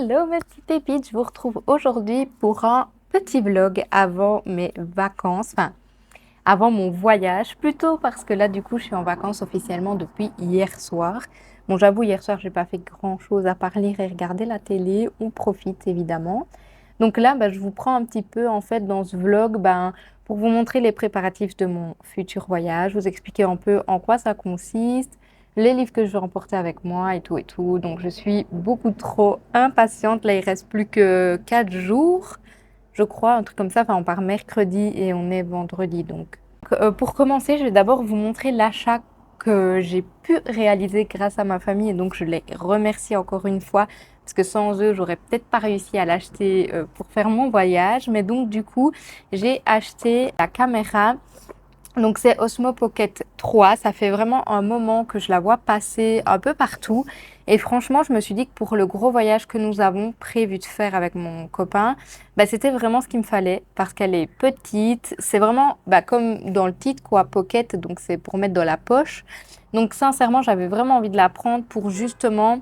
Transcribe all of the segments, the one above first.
Hello mes petites pépites, je vous retrouve aujourd'hui pour un petit vlog avant mes vacances, enfin avant mon voyage, plutôt parce que là du coup je suis en vacances officiellement depuis hier soir. Bon, j'avoue, hier soir j'ai pas fait grand chose à part lire et regarder la télé, on profite évidemment. Donc là je vous prends un petit peu en fait dans ce vlog pour vous montrer les préparatifs de mon futur voyage, vous expliquer un peu en quoi ça consiste, les livres que je vais emporter avec moi et tout et tout. Donc je suis beaucoup trop impatiente. Là, il reste plus que 4 jours, je crois, un truc comme ça. Enfin, on part mercredi et on est vendredi. Donc, pour commencer, je vais d'abord vous montrer l'achat que j'ai pu réaliser grâce à ma famille. Et donc, je les remercie encore une fois. Parce que sans eux, j'aurais peut-être pas réussi à l'acheter pour faire mon voyage. Mais donc, du coup, j'ai acheté la caméra. Donc c'est Osmo Pocket 3, ça fait vraiment un moment que je la vois passer un peu partout et franchement je me suis dit que pour le gros voyage que nous avons prévu de faire avec mon copain, c'était vraiment ce qu'il me fallait parce qu'elle est petite, c'est vraiment comme dans le titre quoi, Pocket, donc c'est pour mettre dans la poche. Donc sincèrement j'avais vraiment envie de la prendre pour justement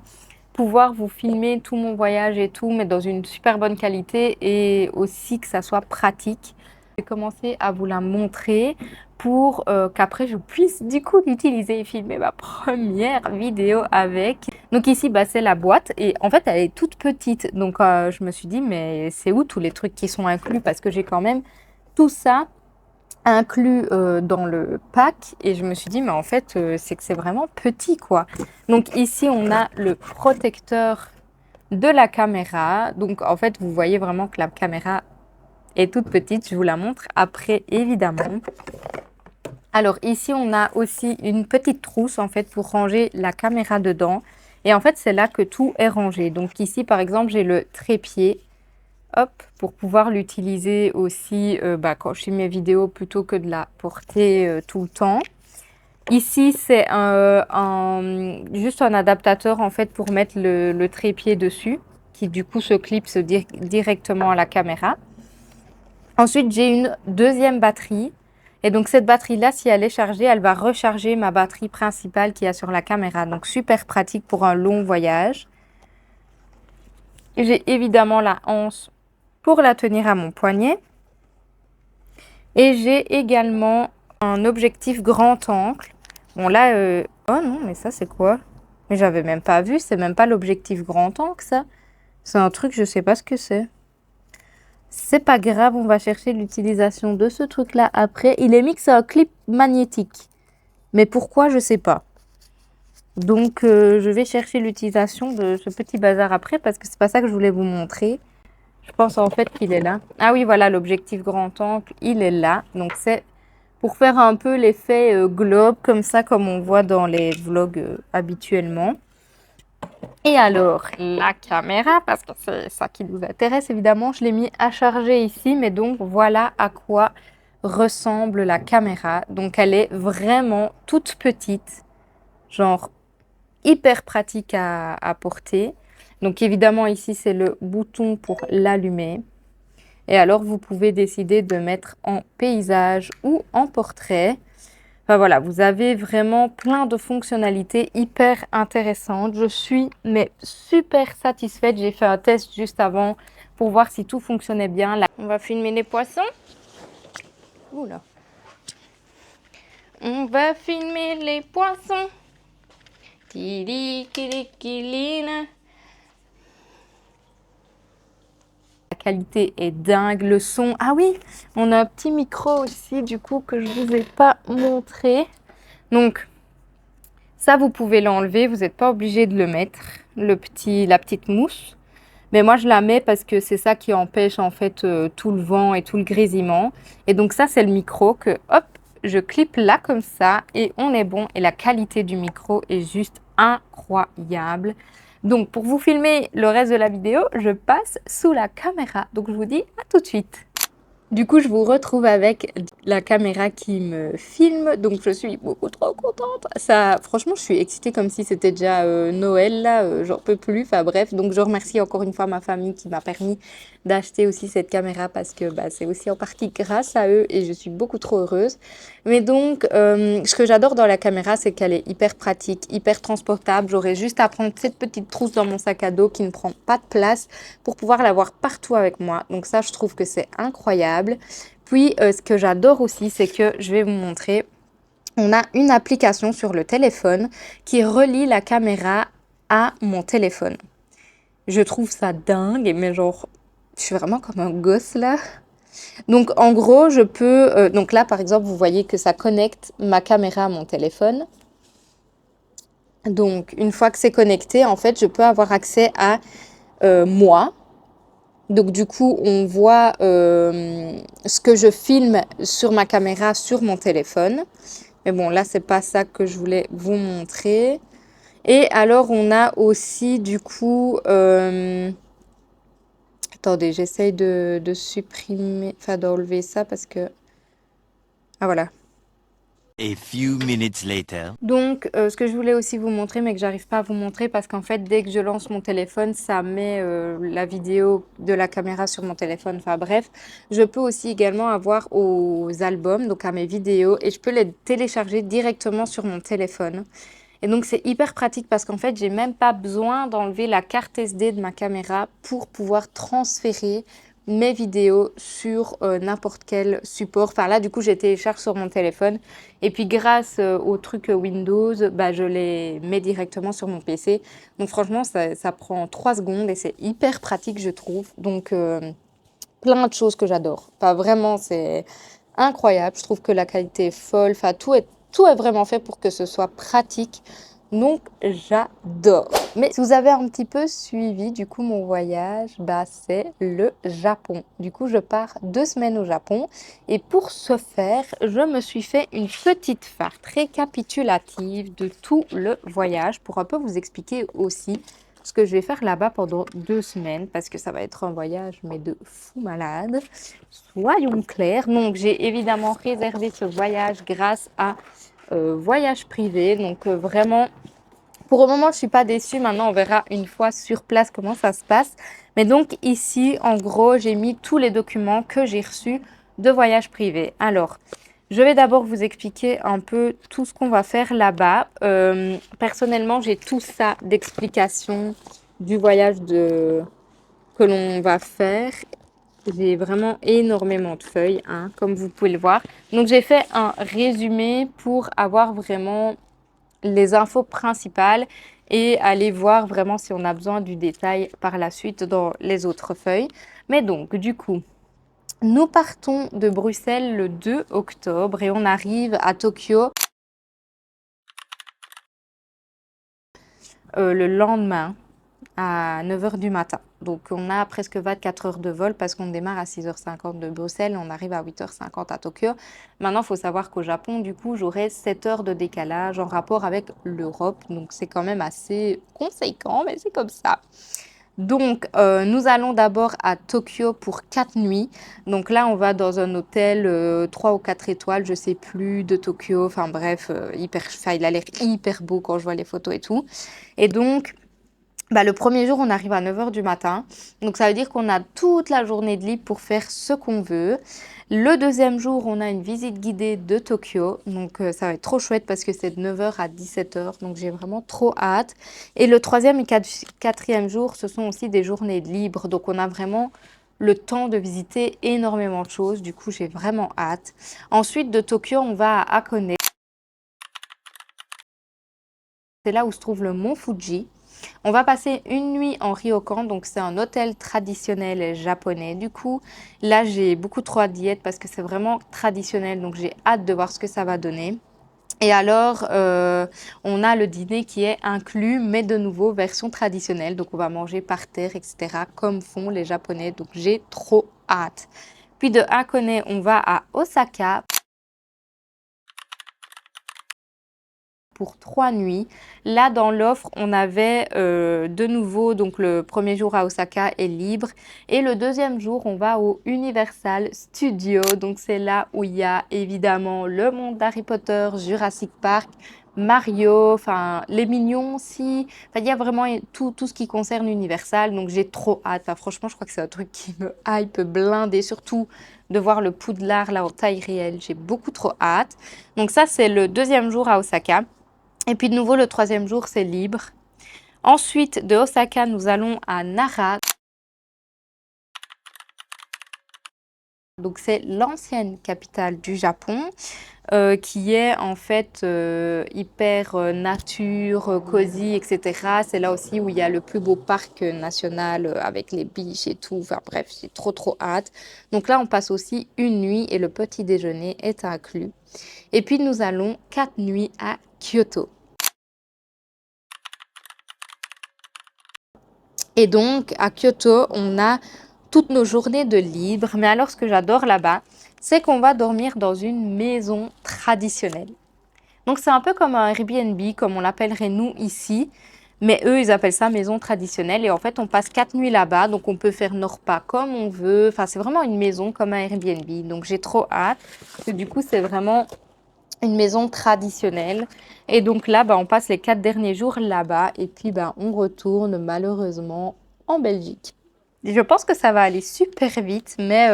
pouvoir vous filmer tout mon voyage et tout, mais dans une super bonne qualité et aussi que ça soit pratique. Je vais commencer à vous la montrer pour qu'après je puisse du coup l'utiliser et filmer ma première vidéo avec. Donc ici c'est la boîte et en fait elle est toute petite, donc je me suis dit mais c'est où tous les trucs qui sont inclus parce que j'ai quand même tout ça inclus dans le pack et je me suis dit mais en fait c'est que c'est vraiment petit quoi. Donc ici on a le protecteur de la caméra, donc en fait vous voyez vraiment que la caméra est toute petite, je vous la montre après évidemment. Alors ici on a aussi une petite trousse en fait pour ranger la caméra dedans et en fait c'est là que tout est rangé. Donc ici par exemple j'ai le trépied, hop, pour pouvoir l'utiliser aussi quand je filme mes vidéos plutôt que de la porter tout le temps. Ici c'est juste un adaptateur en fait pour mettre le trépied dessus qui du coup se clipse directement à la caméra. Ensuite j'ai une deuxième batterie. Et donc cette batterie-là, si elle est chargée, elle va recharger ma batterie principale qu'il y a sur la caméra. Donc super pratique pour un long voyage. J'ai évidemment la anse pour la tenir à mon poignet. Et j'ai également un objectif grand angle. Bon là, oh non, mais ça c'est quoi? Mais j'avais même pas vu, c'est même pas l'objectif grand angle ça. C'est un truc, je sais pas ce que c'est. C'est pas grave, on va chercher l'utilisation de ce truc-là après. Il est mis que c'est un clip magnétique. Mais pourquoi, je sais pas. Donc, je vais chercher l'utilisation de ce petit bazar après parce que c'est pas ça que je voulais vous montrer. Je pense en fait qu'il est là. Ah oui, voilà, l'objectif grand angle, il est là. Donc, c'est pour faire un peu l'effet globe, comme ça, comme on voit dans les vlogs habituellement. Et alors, la caméra, parce que c'est ça qui nous intéresse évidemment, je l'ai mis à charger ici, mais donc voilà à quoi ressemble la caméra. Donc elle est vraiment toute petite, genre hyper pratique à porter. Donc évidemment ici c'est le bouton pour l'allumer. Et alors vous pouvez décider de mettre en paysage ou en portrait. Enfin voilà, vous avez vraiment plein de fonctionnalités hyper intéressantes. Je suis super satisfaite. J'ai fait un test juste avant pour voir si tout fonctionnait bien. Là, on va filmer les poissons. Oula. On va filmer les poissons. Kili, kili, kilina. La qualité est dingue, le son. Ah oui, on a un petit micro aussi du coup que je vous ai pas montré. Donc ça, vous pouvez l'enlever, vous n'êtes pas obligé de le mettre, la petite mousse. Mais moi, je la mets parce que c'est ça qui empêche en fait tout le vent et tout le grésillement. Et donc ça, c'est le micro que, hop, je clippe là comme ça et on est bon. Et la qualité du micro est juste incroyable. Donc pour vous filmer le reste de la vidéo, je passe sous la caméra. Donc je vous dis à tout de suite. Du coup, je vous retrouve avec la caméra qui me filme, donc je suis beaucoup trop contente. Ça, franchement, je suis excitée comme si c'était déjà Noël là, j'en peux plus. Enfin bref, donc je remercie encore une fois ma famille qui m'a permis d'acheter aussi cette caméra parce que bah, c'est aussi en partie grâce à eux et je suis beaucoup trop heureuse. Mais donc, ce que j'adore dans la caméra, c'est qu'elle est hyper pratique, hyper transportable. J'aurais juste à prendre cette petite trousse dans mon sac à dos qui ne prend pas de place pour pouvoir l'avoir partout avec moi. Donc ça, je trouve que c'est incroyable. Puis, ce que j'adore aussi, c'est que je vais vous montrer, on a une application sur le téléphone qui relie la caméra à mon téléphone. Je trouve ça dingue, mais genre, je suis vraiment comme un gosse là. Donc en gros, je peux, donc là par exemple, vous voyez que ça connecte ma caméra à mon téléphone. Donc une fois que c'est connecté, en fait, je peux avoir accès à moi. Donc du coup, on voit ce que je filme sur ma caméra sur mon téléphone. Mais bon, là, c'est pas ça que je voulais vous montrer. Et alors, on a aussi du coup... attendez, j'essaye de supprimer, enfin d'enlever ça parce que... Ah voilà. A few minutes later. Donc, ce que je voulais aussi vous montrer, mais que j'arrive pas à vous montrer parce qu'en fait, dès que je lance mon téléphone, ça met la vidéo de la caméra sur mon téléphone. Enfin bref, je peux aussi également avoir aux albums, donc à mes vidéos, et je peux les télécharger directement sur mon téléphone. Et donc, c'est hyper pratique parce qu'en fait, j'ai même pas besoin d'enlever la carte SD de ma caméra pour pouvoir transférer mes vidéos sur n'importe quel support. Enfin là, du coup, j'ai télécharge sur mon téléphone. Et puis, grâce au truc Windows, bah, je les mets directement sur mon PC. Donc, franchement, ça prend 3 secondes et c'est hyper pratique, je trouve. Donc, plein de choses que j'adore. Enfin, vraiment, c'est incroyable. Je trouve que la qualité est folle. Enfin, tout est vraiment fait pour que ce soit pratique. Donc, j'adore. Mais si vous avez un petit peu suivi, du coup, mon voyage, bah, c'est le Japon. Du coup, je pars 2 semaines au Japon. Et pour ce faire, je me suis fait une petite charte récapitulative de tout le voyage pour un peu vous expliquer aussi ce que je vais faire là-bas pendant 2 semaines parce que ça va être un voyage, mais de fou malade. Soyons clairs. Donc, j'ai évidemment réservé ce voyage grâce à voyage privé. Donc, vraiment, pour le moment, je suis pas déçue. Maintenant, on verra une fois sur place comment ça se passe. Mais donc, ici, en gros, j'ai mis tous les documents que j'ai reçus de voyage privé. Alors, je vais d'abord vous expliquer un peu tout ce qu'on va faire là-bas. Personnellement, j'ai tout ça d'explication du voyage que l'on va faire. J'ai vraiment énormément de feuilles, hein, comme vous pouvez le voir. Donc, j'ai fait un résumé pour avoir vraiment les infos principales et aller voir vraiment si on a besoin du détail par la suite dans les autres feuilles. Mais donc, du coup, nous partons de Bruxelles le 2 octobre et on arrive à Tokyo le lendemain à 9 heures du matin. Donc on a presque 24 heures de vol parce qu'on démarre à 6h50 de Bruxelles et on arrive à 8h50 à Tokyo. Maintenant, il faut savoir qu'au Japon, du coup, j'aurai 7 heures de décalage en rapport avec l'Europe. Donc c'est quand même assez conséquent, mais c'est comme ça. Donc, nous allons d'abord à Tokyo pour 4 nuits. Donc là, on va dans un hôtel 3 ou 4 étoiles, je sais plus, de Tokyo. Enfin bref, enfin, il a l'air hyper beau quand je vois les photos et tout. Et donc, bah, le premier jour, on arrive à 9 heures du matin. Donc, ça veut dire qu'on a toute la journée de libre pour faire ce qu'on veut. Le deuxième jour, on a une visite guidée de Tokyo. Donc, ça va être trop chouette parce que c'est de 9 heures à 17 heures. Donc, j'ai vraiment trop hâte. Et le troisième et quatrième jour, ce sont aussi des journées de libre. Donc, on a vraiment le temps de visiter énormément de choses. Du coup, j'ai vraiment hâte. Ensuite, de Tokyo, on va à Hakone. C'est là où se trouve le mont Fuji. On va passer une nuit en ryokan, donc c'est un hôtel traditionnel japonais. Du coup, là, j'ai beaucoup trop hâte d'y être parce que c'est vraiment traditionnel, donc j'ai hâte de voir ce que ça va donner. Et alors, on a le dîner qui est inclus, mais de nouveau, version traditionnelle. Donc, on va manger par terre, etc., comme font les Japonais. Donc, j'ai trop hâte. Puis de Hakone, on va à Osaka pour 3 nuits. Là, dans l'offre, on avait de nouveau, donc le premier jour à Osaka est libre. Et le deuxième jour, on va au Universal Studios. Donc c'est là où il y a évidemment le monde d'Harry Potter, Jurassic Park, Mario, enfin les Mignons aussi. Enfin, il y a vraiment tout ce qui concerne Universal. Donc j'ai trop hâte. Enfin, franchement, je crois que c'est un truc qui me hype blindé. Surtout de voir le Poudlard là en taille réelle. J'ai beaucoup trop hâte. Donc ça, c'est le deuxième jour à Osaka. Et puis de nouveau, le troisième jour, c'est libre. Ensuite, de Osaka, nous allons à Nara. Donc c'est l'ancienne capitale du Japon, qui est en fait hyper nature, cosy, etc. C'est là aussi où il y a le plus beau parc national avec les biches et tout. Enfin bref, j'ai trop hâte. Donc là, on passe aussi une nuit et le petit déjeuner est inclus. Et puis nous allons 4 nuits à Kyoto. Et donc à Kyoto, on a toutes nos journées de libre. Mais alors, ce que j'adore là-bas, c'est qu'on va dormir dans une maison traditionnelle. Donc, c'est un peu comme un Airbnb, comme on l'appellerait nous ici. Mais eux, ils appellent ça maison traditionnelle. Et en fait, on passe 4 nuits là-bas. Donc, on peut faire nos repas comme on veut. Enfin, c'est vraiment une maison comme un Airbnb. Donc, j'ai trop hâte. Parce que du coup, c'est vraiment une maison traditionnelle. Et donc là, on passe les 4 derniers jours là-bas. Et puis, on retourne malheureusement en Belgique. Je pense que ça va aller super vite, mais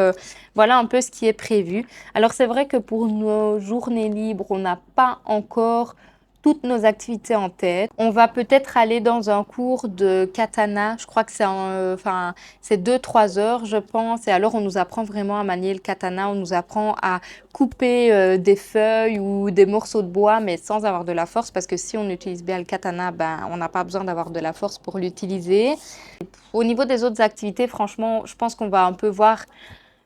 voilà un peu ce qui est prévu. Alors c'est vrai que pour nos journées libres, on n'a pas encore toutes nos activités en tête. On va peut-être aller dans un cours de katana. Je crois que c'est 2-3 heures, je pense. Et alors on nous apprend vraiment à manier le katana. On nous apprend à couper des feuilles ou des morceaux de bois, mais sans avoir de la force, parce que si on utilise bien le katana, on n'a pas besoin d'avoir de la force pour l'utiliser. Au niveau des autres activités, franchement, je pense qu'on va un peu voir,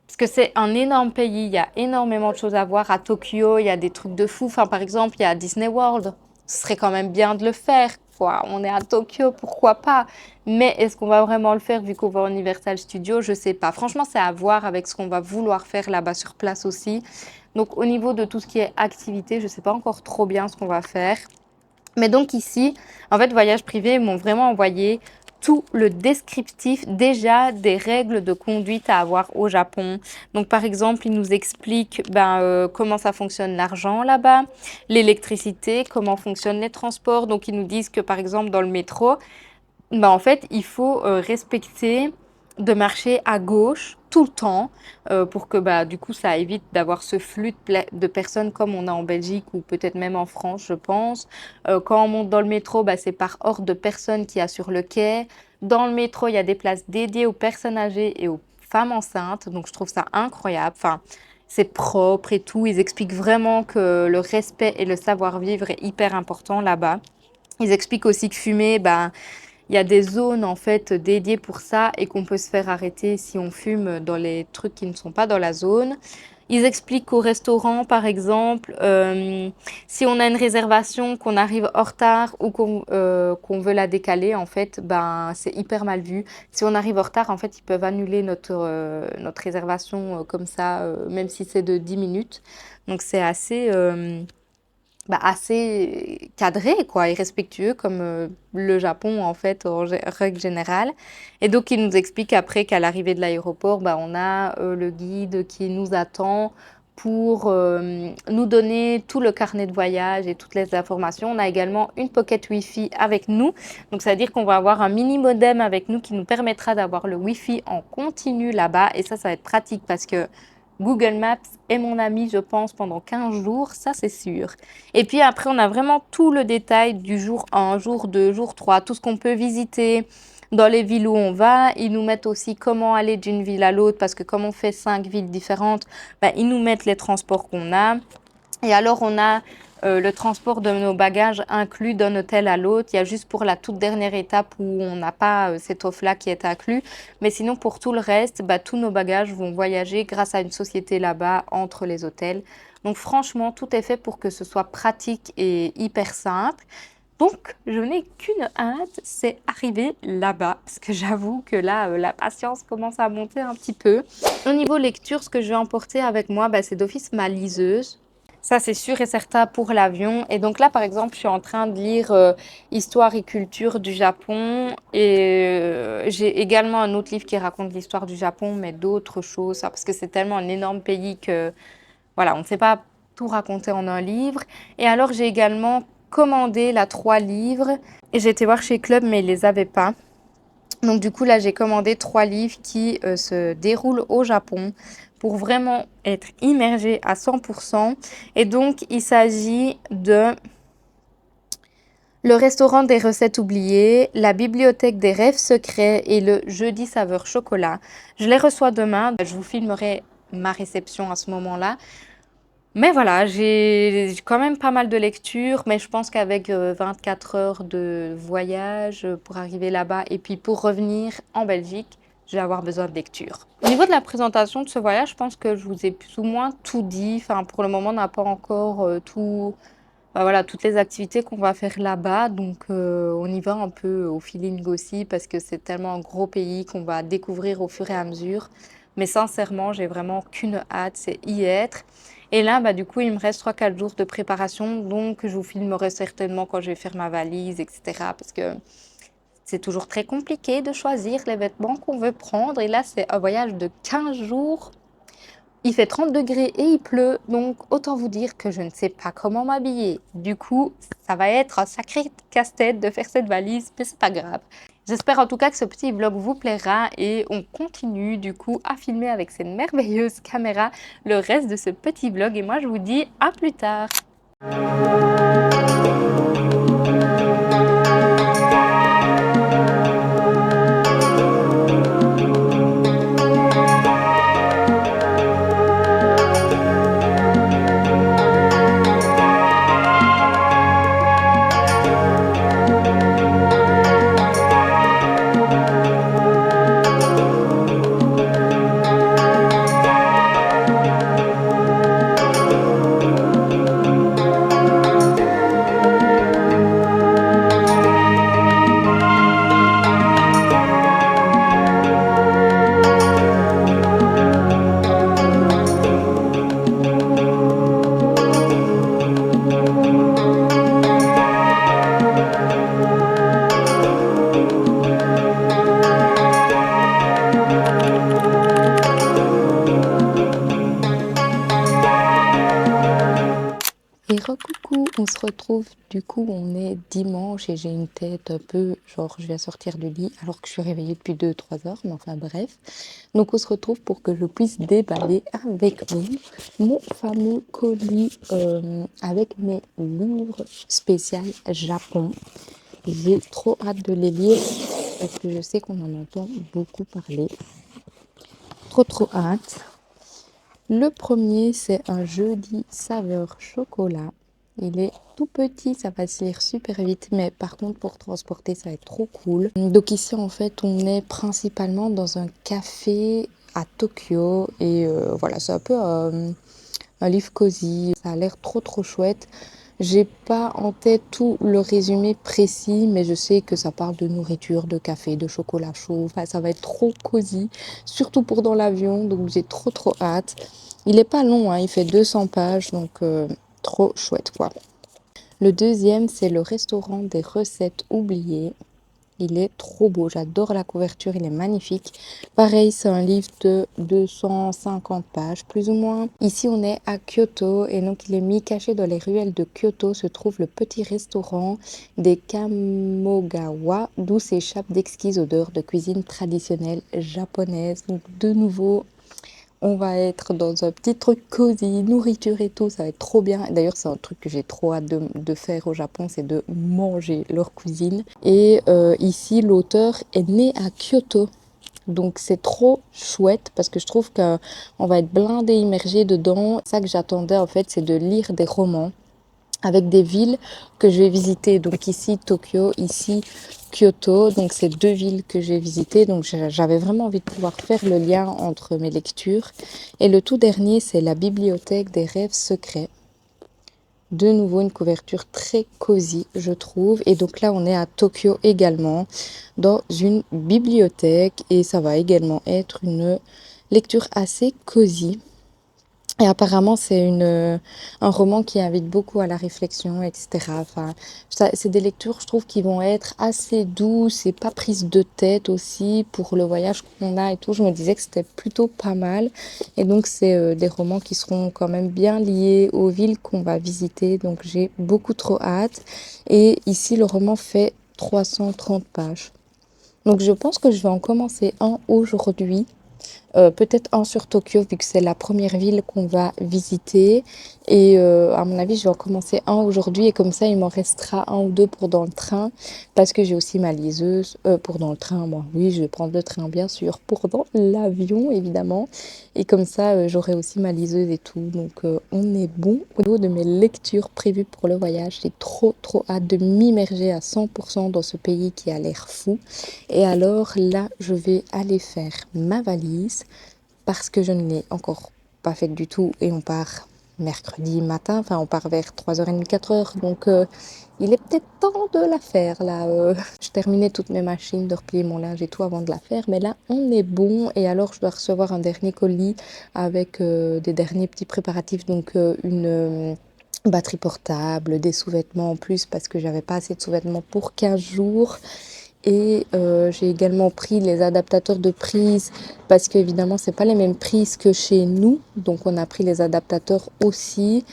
parce que c'est un énorme pays, il y a énormément de choses à voir. À Tokyo, il y a des trucs de fou. Enfin, par exemple, il y a Disney World. Ce serait quand même bien de le faire, quoi. On est à Tokyo, pourquoi pas? Mais est-ce qu'on va vraiment le faire vu qu'on va à Universal Studios? Je sais pas. Franchement, c'est à voir avec ce qu'on va vouloir faire là-bas sur place aussi. Donc, au niveau de tout ce qui est activité, je sais pas encore trop bien ce qu'on va faire. Mais donc ici, en fait, Voyage Privé ils m'ont vraiment envoyé tout le descriptif déjà des règles de conduite à avoir au Japon. Donc par exemple, ils nous expliquent comment ça fonctionne l'argent là-bas, l'électricité, comment fonctionnent les transports. Donc ils nous disent que par exemple dans le métro, en fait, il faut respecter de marcher à gauche tout le temps pour que du coup ça évite d'avoir ce flux de personnes comme on a en Belgique ou peut-être même en France, je pense. Quand on monte dans le métro, c'est par ordre de personne qu'il y a sur le quai. Dans le métro, il y a des places dédiées aux personnes âgées et aux femmes enceintes. Donc je trouve ça incroyable. Enfin, c'est propre et tout. Ils expliquent vraiment que le respect et le savoir-vivre est hyper important là-bas. Ils expliquent aussi que fumer, il y a des zones en fait dédiées pour ça et qu'on peut se faire arrêter si on fume dans les trucs qui ne sont pas dans la zone. Ils expliquent qu'au restaurant, par exemple, si on a une réservation, qu'on arrive en retard ou qu'on veut la décaler, en fait, c'est hyper mal vu. Si on arrive en retard, en fait, ils peuvent annuler notre réservation comme ça, même si c'est de 10 minutes. Donc, c'est assez cadré quoi et respectueux comme le Japon en fait en règle générale. Et donc il nous explique après qu'à l'arrivée de l'aéroport, on a le guide qui nous attend pour nous donner tout le carnet de voyage et toutes les informations. On a également une pocket Wi-Fi avec nous. Donc ça veut dire qu'on va avoir un mini modem avec nous qui nous permettra d'avoir le Wi-Fi en continu là-bas. Et ça va être pratique parce que Google Maps est mon ami, je pense, pendant 15 jours, ça c'est sûr. Et puis après, on a vraiment tout le détail du jour 1, jour 2, jour 3, tout ce qu'on peut visiter dans les villes où on va. Ils nous mettent aussi comment aller d'une ville à l'autre, parce que comme on fait 5 villes différentes, ils nous mettent les transports qu'on a. Et alors, on a le transport de nos bagages inclus d'un hôtel à l'autre. Il y a juste pour la toute dernière étape où on n'a pas cette offre-là qui est inclus. Mais sinon, pour tout le reste, tous nos bagages vont voyager grâce à une société là-bas entre les hôtels. Donc franchement, tout est fait pour que ce soit pratique et hyper simple. Donc, je n'ai qu'une hâte, c'est arriver là-bas, parce que j'avoue que là, la patience commence à monter un petit peu. Au niveau lecture, ce que je vais emporter avec moi, c'est d'office ma liseuse. Ça, c'est sûr et certain pour l'avion. Et donc là, par exemple, je suis en train de lire Histoire et culture du Japon. Et j'ai également un autre livre qui raconte l'histoire du Japon, mais d'autres choses, parce que c'est tellement un énorme pays que, voilà, on ne sait pas tout raconter en un livre. Et alors, j'ai également commandé là 3 livres. Et j'ai été voir chez Club, mais ils les avaient pas. Donc du coup, là, j'ai commandé 3 livres qui se déroulent au Japon pour vraiment être immergée à 100%. Et donc, il s'agit de Le restaurant des recettes oubliées, La bibliothèque des rêves secrets et Le jeudi saveur chocolat. Je les reçois demain. Je vous filmerai ma réception à ce moment-là. Mais voilà, j'ai quand même pas mal de lectures, mais je pense qu'avec 24 heures de voyage pour arriver là-bas et puis pour revenir en Belgique, je vais avoir besoin de lecture. Au niveau de la présentation de ce voyage, je pense que je vous ai plus ou moins tout dit. Enfin, pour le moment, on n'a pas encore voilà, toutes les activités qu'on va faire là-bas. Donc, on y va un peu au feeling aussi parce que c'est tellement un gros pays qu'on va découvrir au fur et à mesure. Mais sincèrement, j'ai vraiment qu'une hâte, c'est y être. Et là, bah, du coup, il me reste 3-4 jours de préparation. Donc, je vous filmerai certainement quand je vais faire ma valise, etc. Parce que c'est toujours très compliqué de choisir les vêtements qu'on veut prendre. Et là, c'est un voyage de 15 jours. Il fait 30 degrés et il pleut, donc autant vous dire que je ne sais pas comment m'habiller. Du coup, ça va être un sacré casse-tête de faire cette valise, mais c'est pas grave. J'espère en tout cas que ce petit vlog vous plaira et on continue du coup à filmer avec cette merveilleuse caméra le reste de ce petit vlog et moi je vous dis à plus tard. Et recoucou, on se retrouve, du coup on est dimanche et j'ai une tête un peu genre je viens sortir du lit alors que je suis réveillée depuis 2-3 heures, mais enfin bref. Donc on se retrouve pour que je puisse déballer avec vous mon fameux colis avec mes livres spéciaux Japon. J'ai trop hâte de les lire parce que je sais qu'on en entend beaucoup parler. Trop hâte. Le premier, c'est un jeudi saveur chocolat. Il est tout petit, ça va se lire super vite, mais par contre pour transporter, ça va être trop cool. Donc ici, en fait, on est principalement dans un café à Tokyo et voilà, c'est un peu un livre cosy. Ça a l'air trop chouette. J'ai pas en tête tout le résumé précis, mais je sais que ça parle de nourriture, de café, de chocolat chaud. Enfin, ça va être trop cosy, surtout pour dans l'avion. Donc j'ai trop hâte. Il est pas long, hein, il fait 200 pages, donc trop chouette quoi. Le deuxième, c'est le restaurant des recettes oubliées. Il est trop beau, j'adore la couverture, il est magnifique. Pareil, c'est un livre de 250 pages, plus ou moins. Ici, on est à Kyoto et donc il est mis caché dans les ruelles de Kyoto se trouve le petit restaurant des Kamogawa, d'où s'échappent d'exquises odeurs de cuisine traditionnelle japonaise. Donc de nouveau, on va être dans un petit truc cosy, nourriture et tout, ça va être trop bien. D'ailleurs, c'est un truc que j'ai trop hâte de faire au Japon, c'est de manger leur cuisine. Et ici, l'auteur est né à Kyoto. Donc c'est trop chouette parce que je trouve qu'on va être blindé, immergé dedans. Ça que j'attendais en fait, c'est de lire des romans avec des villes que je vais visiter. Donc ici Tokyo, ici Kyoto. Donc c'est 2 villes que j'ai visitées. Donc j'avais vraiment envie de pouvoir faire le lien entre mes lectures. Et le tout dernier, c'est La bibliothèque des rêves secrets. De nouveau une couverture très cosy, je trouve. Et donc là, on est à Tokyo également, dans une bibliothèque. Et ça va également être une lecture assez cosy. Et apparemment, un roman qui invite beaucoup à la réflexion, etc. Enfin, c'est des lectures, je trouve, qui vont être assez douces et pas prises de tête aussi pour le voyage qu'on a et tout. Je me disais que c'était plutôt pas mal. Et donc, c'est des romans qui seront quand même bien liés aux villes qu'on va visiter. Donc, j'ai beaucoup trop hâte. Et ici, le roman fait 330 pages. Donc, je pense que je vais en commencer un aujourd'hui. Peut-être un sur Tokyo, vu que c'est la première ville qu'on va visiter. Et à mon avis, je vais en commencer un aujourd'hui. Et comme ça, il m'en restera un ou deux pour dans le train. Parce que j'ai aussi ma liseuse. Pour dans le train, moi, oui, je vais prendre le train, bien sûr. Pour dans l'avion, évidemment. Et comme ça, j'aurai aussi ma liseuse et tout. Donc, on est bon. Au niveau de mes lectures prévues pour le voyage, j'ai trop, trop hâte de m'immerger à 100% dans ce pays qui a l'air fou. Et alors là, je vais aller faire ma valise parce que je ne l'ai encore pas faite du tout et on part mercredi matin, enfin on part vers 3h30, 4h, donc il est peut-être temps de la faire là. Je terminais toutes mes machines, de replier mon linge et tout avant de la faire, mais là on est bon et alors je dois recevoir un dernier colis avec des derniers petits préparatifs, donc une batterie portable, des sous-vêtements en plus parce que j'avais pas assez de sous-vêtements pour 15 jours. Et j'ai également pris les adaptateurs de prise parce qu'évidemment, c'est pas les mêmes prises que chez nous. Donc, on a pris les adaptateurs aussi.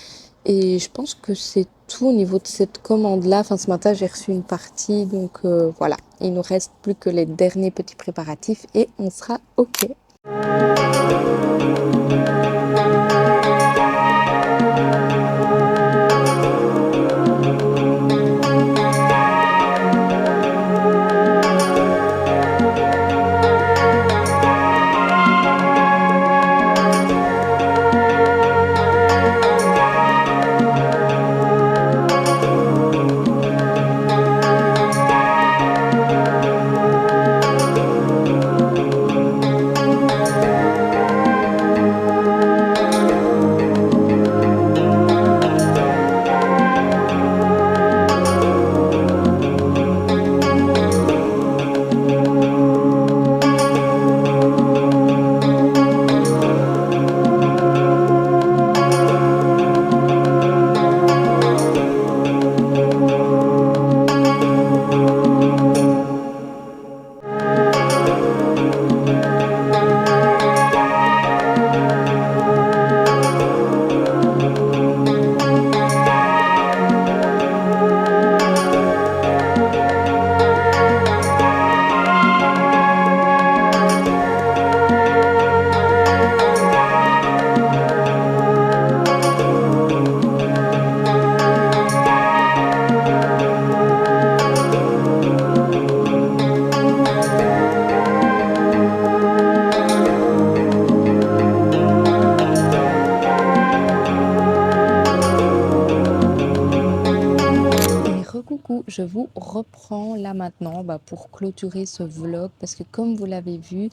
Et je pense que c'est tout au niveau de cette commande-là. Enfin, ce matin, j'ai reçu une partie. Donc, voilà. Il nous reste plus que les derniers petits préparatifs et on sera OK. Et recoucou, je vous reprends là maintenant pour clôturer ce vlog parce que comme vous l'avez vu,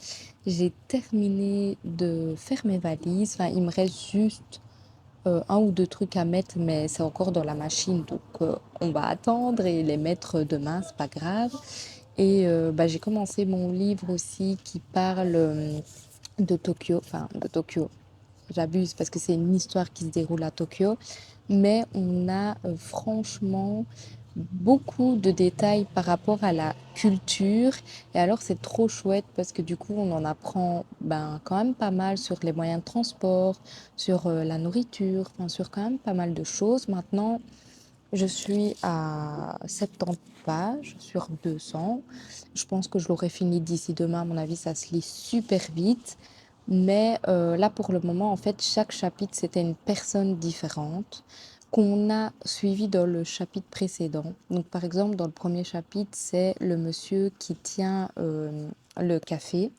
j'ai terminé de faire mes valises. Enfin, il me reste juste un ou deux trucs à mettre, mais c'est encore dans la machine, donc on va attendre et les mettre demain, c'est pas grave. Et j'ai commencé mon livre aussi qui parle de Tokyo, enfin de Tokyo. J'abuse parce que c'est une histoire qui se déroule à Tokyo, mais on a franchement beaucoup de détails par rapport à la culture. Et alors, c'est trop chouette parce que du coup, on en apprend quand même pas mal sur les moyens de transport, sur la nourriture, enfin, sur quand même pas mal de choses. Maintenant, je suis à 70 pages sur 200. Je pense que je l'aurai fini d'ici demain. À mon avis, ça se lit super vite. Mais là, pour le moment, en fait, chaque chapitre, c'était une personne différente qu'on a suivi dans le chapitre précédent. Donc, par exemple, dans le premier chapitre, c'est le monsieur qui tient le café.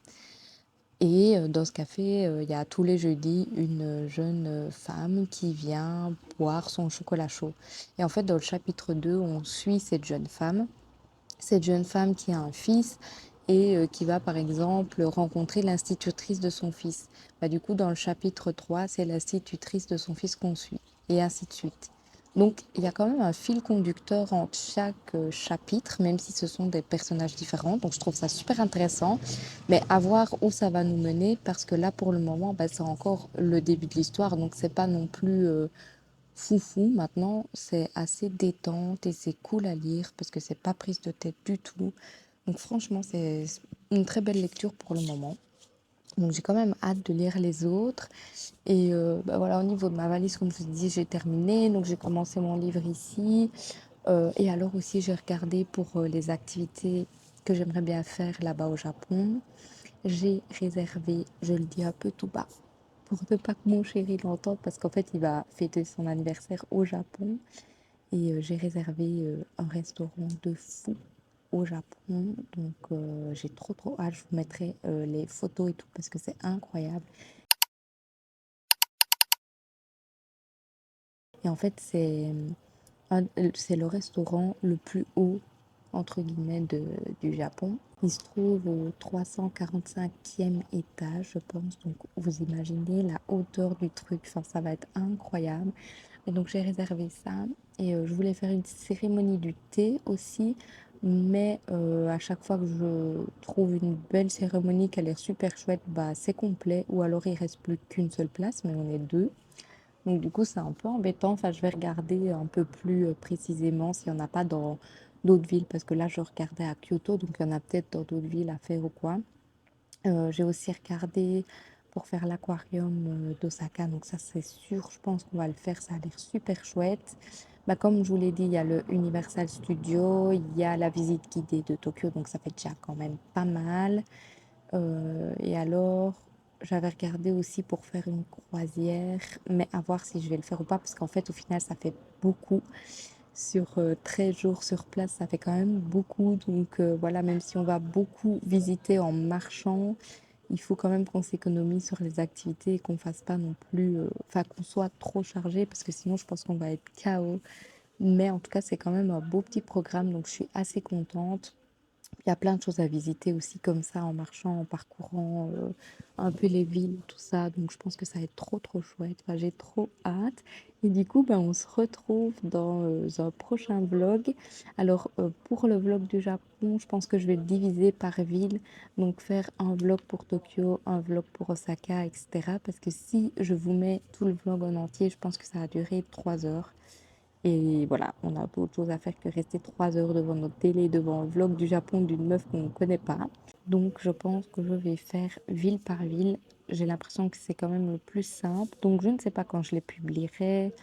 Et dans ce café, il y a tous les jeudis une jeune femme qui vient boire son chocolat chaud. Et en fait, dans le chapitre 2, on suit cette jeune femme qui a un fils et qui va par exemple rencontrer l'institutrice de son fils. Du coup, dans le chapitre 3, c'est l'institutrice de son fils qu'on suit et ainsi de suite. Donc, il y a quand même un fil conducteur entre chaque chapitre, même si ce sont des personnages différents. Donc, je trouve ça super intéressant. Mais à voir où ça va nous mener, parce que là, pour le moment, bah, c'est encore le début de l'histoire. Donc, c'est pas non plus foufou. Maintenant, c'est assez détente et c'est cool à lire parce que c'est pas prise de tête du tout. Donc, franchement, c'est une très belle lecture pour le moment. Donc, j'ai quand même hâte de lire les autres. Et bah, voilà, au niveau de ma valise, comme je vous dis, j'ai terminé. Donc, j'ai commencé mon livre ici. Et alors aussi, j'ai regardé pour les activités que j'aimerais bien faire là-bas au Japon. J'ai réservé, je le dis un peu tout bas, pour ne pas que mon chéri l'entende, parce qu'en fait, il va fêter son anniversaire au Japon. Et j'ai réservé un restaurant de fou au Japon. Donc, j'ai trop hâte. Je vous mettrai les photos et tout, parce que c'est incroyable. Et en fait, c'est le restaurant le plus haut, entre guillemets, du Japon. Il se trouve au 345e étage, je pense. Donc, vous imaginez la hauteur du truc. Enfin, ça va être incroyable. Et donc, j'ai réservé ça. Et je voulais faire une cérémonie du thé aussi. Mais à chaque fois que je trouve une belle cérémonie qui a l'air super chouette, bah, c'est complet. Ou alors, il reste plus qu'une seule place, mais on est deux. Donc du coup, c'est un peu embêtant. Enfin, je vais regarder un peu plus précisément s'il n'y en a pas dans d'autres villes, parce que là, je regardais à Kyoto, donc il y en a peut-être dans d'autres villes à faire ou quoi. J'ai aussi regardé pour faire l'aquarium d'Osaka, donc ça, c'est sûr, je pense qu'on va le faire, ça a l'air super chouette. Bah, comme je vous l'ai dit, il y a le Universal Studio, il y a la visite guidée de Tokyo, donc ça fait déjà quand même pas mal. Et alors, j'avais regardé aussi pour faire une croisière, mais à voir si je vais le faire ou pas, parce qu'en fait, au final, ça fait beaucoup. Sur 13 jours sur place, ça fait quand même beaucoup. Donc voilà, même si on va beaucoup visiter en marchant, il faut quand même qu'on s'économise sur les activités et qu'on fasse pas non plus, enfin qu'on soit trop chargé, parce que sinon, je pense qu'on va être KO. Mais en tout cas, c'est quand même un beau petit programme, donc je suis assez contente. Il y a plein de choses à visiter aussi comme ça en marchant, en parcourant un peu les villes, tout ça. Donc je pense que ça va être trop chouette. Enfin, j'ai trop hâte. Et du coup, ben, on se retrouve dans un prochain vlog. Alors pour le vlog du Japon, je pense que je vais le diviser par ville. Donc faire un vlog pour Tokyo, un vlog pour Osaka, etc. Parce que si je vous mets tout le vlog en entier, je pense que ça va durer 3 heures. Et voilà, on a d'autres choses à faire que rester 3 heures devant notre télé, devant un vlog du Japon d'une meuf qu'on ne connaît pas. Donc je pense que je vais faire ville par ville. J'ai l'impression que c'est quand même le plus simple. Donc je ne sais pas quand je les publierai.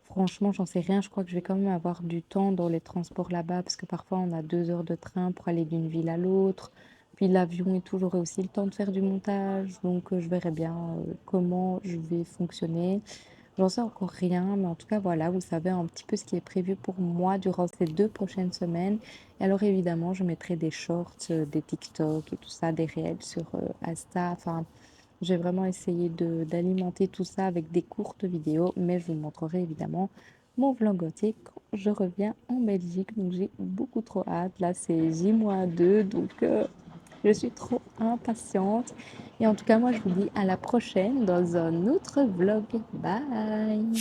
Franchement, j'en sais rien. Je crois que je vais quand même avoir du temps dans les transports là-bas, parce que parfois on a 2 heures de train pour aller d'une ville à l'autre. Puis l'avion et tout, j'aurai aussi le temps de faire du montage. Donc je verrai bien comment je vais fonctionner. J'en sais encore rien, mais en tout cas, voilà, vous savez un petit peu ce qui est prévu pour moi durant ces 2 prochaines semaines. Et alors, évidemment, je mettrai des shorts, des TikTok et tout ça, des réels sur Insta. Enfin, j'ai vraiment essayé d'alimenter tout ça avec des courtes vidéos, mais je vous montrerai évidemment mon vlog entier quand je reviens en Belgique. Donc, j'ai beaucoup trop hâte. Là, c'est J-2, donc je suis trop impatiente. Et en tout cas, moi, je vous dis à la prochaine dans un autre vlog. Bye!